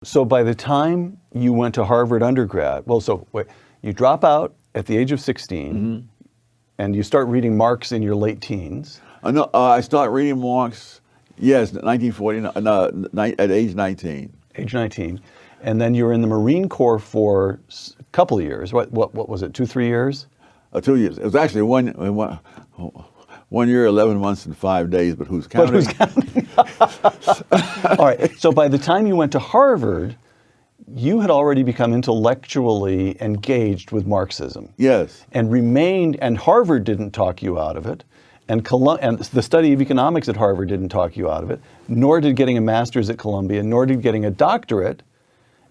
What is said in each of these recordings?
So by the time you went to Harvard undergrad, well, so wait, you drop out at the age of 16, and you start reading Marx in your late teens. No, I started reading Marx, yes, 1940, at age 19. Age 19. And then you were in the Marine Corps for a couple of years. What was it, 2-3 years? 2 years. It was actually one year, 11 months, and 5 days, but who's counting? But who's counting? All right, so by the time you went to Harvard, you had already become intellectually engaged with Marxism. Yes. And remained, and Harvard didn't talk you out of it, and the study of economics at Harvard didn't talk you out of it, nor did getting a master's at Columbia, nor did getting a doctorate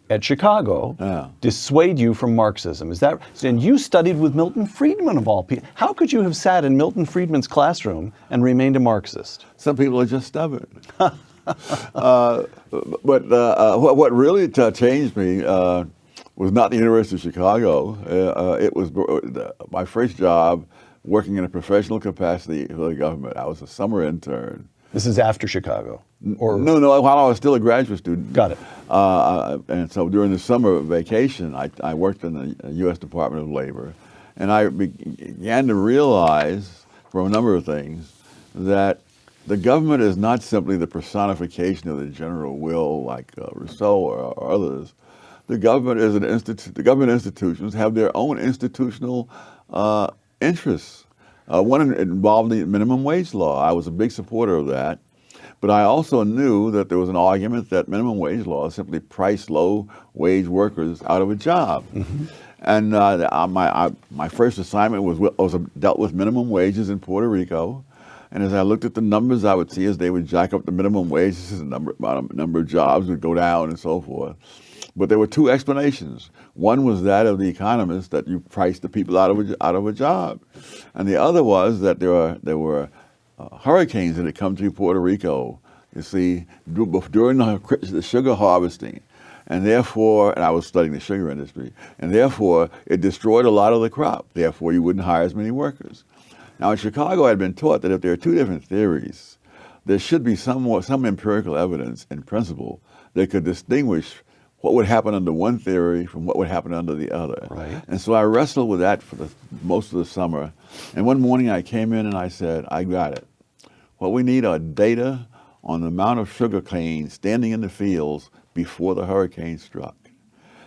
at Chicago dissuade you from Marxism. Is that, and you studied with Milton Friedman of all people. How could you have sat in Milton Friedman's classroom and remained a Marxist? Some people are just stubborn. But what really changed me was not the University of Chicago. It was my first job working in a professional capacity for the government. I was a summer intern. This is after Chicago? Or No, while I was still a graduate student. Got it. And so during the summer vacation, I worked in the U.S. Department of Labor, and I began to realize, from a number of things, that the government is not simply the personification of the general will, like Rousseau or others. The government is an institute. The government institutions have their own institutional interests. One involved the minimum wage law. I was a big supporter of that. But I also knew that there was an argument that minimum wage laws simply priced low-wage workers out of a job. And my first assignment dealt with minimum wages in Puerto Rico. And as I looked at the numbers, I would see as they would jack up the minimum wages, the number of jobs would go down and so forth. But there were two explanations. One was that of the economists, that you priced the people out of a job, and the other was that there were hurricanes that had come through Puerto Rico, you see, during the sugar harvesting, and therefore, and I was studying the sugar industry, and therefore it destroyed a lot of the crop. Therefore, you wouldn't hire as many workers. Now in Chicago, I had been taught that if there are two different theories, there should be some empirical evidence in principle that could distinguish what would happen under one theory from what would happen under the other. Right. And so I wrestled with that for most of the summer. And one morning I came in and I said, I got it. What we need are data on the amount of sugar cane standing in the fields before the hurricane struck.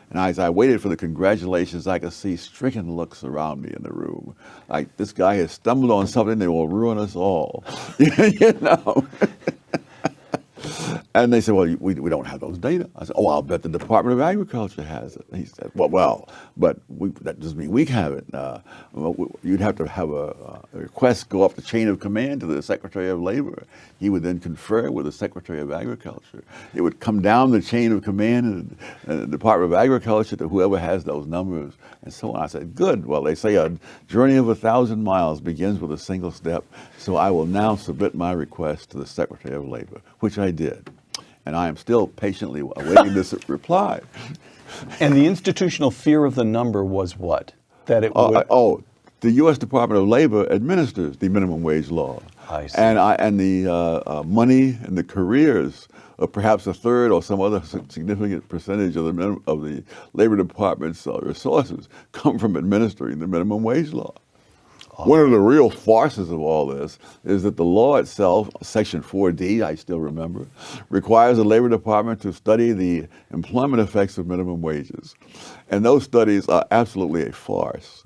And as I waited for the congratulations, I could see stricken looks around me in the room. Like, this guy has stumbled on something that will ruin us all. You know? And they said, well, we don't have those data. I said, oh, I'll bet the Department of Agriculture has it. He said, well, but that doesn't mean we have it. You'd have to have a request go up the chain of command to the Secretary of Labor. He would then confer with the Secretary of Agriculture. It would come down the chain of command in the Department of Agriculture to whoever has those numbers, and so on. I said, good. Well, they say a journey of 1,000 miles begins with a single step, so I will now submit my request to the Secretary of Labor, which I did. And I am still patiently awaiting this reply. And the institutional fear of the number was what? That it would... The U.S. Department of Labor administers the minimum wage law. I see. And the money and the careers of perhaps a third or some other significant percentage of the Labor Department's resources come from administering the minimum wage law. One of the real farces of all this is that the law itself, Section 4D, I still remember, requires the Labor Department to study the employment effects of minimum wages. And those studies are absolutely a farce.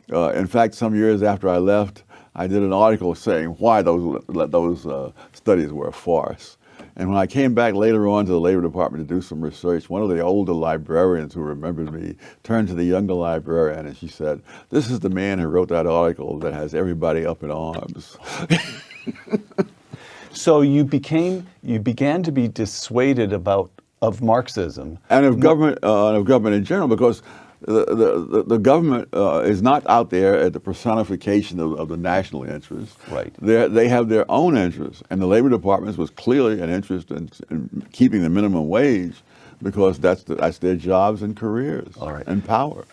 In fact, some years after I left, I did an article saying why those studies were a farce. And when I came back later on to the Labor Department to do some research, one of the older librarians who remembered me turned to the younger librarian and she said, this is the man who wrote that article that has everybody up in arms. So you began to be dissuaded of Marxism. And of government in general, because the government is not out there at the personification of the national interest. Right. They have their own interests, and the Labor Department was clearly an interest in keeping the minimum wage because that's their jobs and careers and power.